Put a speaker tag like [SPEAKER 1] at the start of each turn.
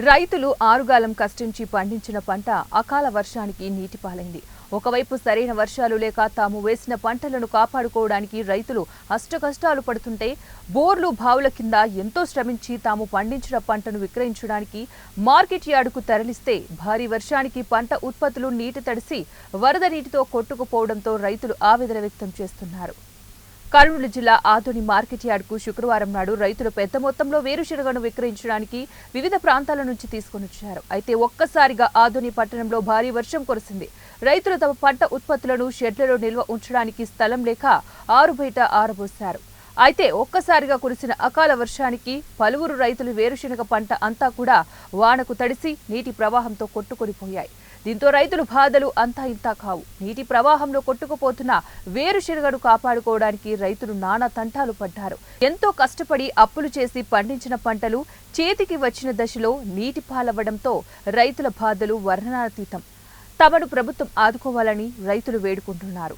[SPEAKER 1] రైతులు ఆరుగాలం కష్టించి పండించిన పంట అకాల వర్షానికి నీటిపాలైంది. ఒకవైపు సరైన వర్షాలు లేక తాము వేసిన పంటలను కాపాడుకోవడానికి రైతులు అష్టకష్టాలు పడుతుంటే, బోర్లు బావుల కింద ఎంతో శ్రమించి తాము పండించిన పంటను విక్రయించడానికి మార్కెట్ యార్డుకు తరలిస్తే భారీ వర్షానికి పంట ఉత్పత్తులు నీటి తడిసి వరద నీటితో కొట్టుకుపోవడంతో రైతులు ఆవేదన వ్యక్తం చేస్తున్నారు. కర్నూలు జిల్లా ఆదోని మార్కెట్ యార్డుకు శుక్రవారం నాడు రైతులు పెద్ద మొత్తంలో వేరుశనగను విక్రయించడానికి వివిధ ప్రాంతాల నుంచి తీసుకొనిచ్చారు. అయితే ఒక్కసారిగా ఆదోని పట్టణంలో భారీ వర్షం కురిసింది. రైతులు తమ పంట ఉత్పత్తులను షెడ్లలో నిల్వ ఉంచడానికి స్థలం లేక ఆరుబయట ఆరబోశారు. అయితే ఒక్కసారిగా కురిసిన అకాల వర్షానికి పలువురు రైతులు వేరుశనగ పంట అంతా కూడా వానకు తడిసి నీటి ప్రవాహంతో కొట్టుకొనిపోయాయి. దీంతో రైతులు బాధలు అంతా ఇంతా కావు. నీటి ప్రవాహంలో కొట్టుకుపోతున్న వేరుశనగను కాపాడుకోవడానికి రైతులు నానా తంటాలు పడ్డారు. ఎంతో కష్టపడి అప్పులు చేసి పండించిన పంటలు చేతికి వచ్చిన దశలో నీటి పాలవ్వడంతో రైతుల బాధలు వర్ణనాతీతం. తమను ప్రభుత్వం ఆదుకోవాలని రైతులు వేడుకుంటున్నారు.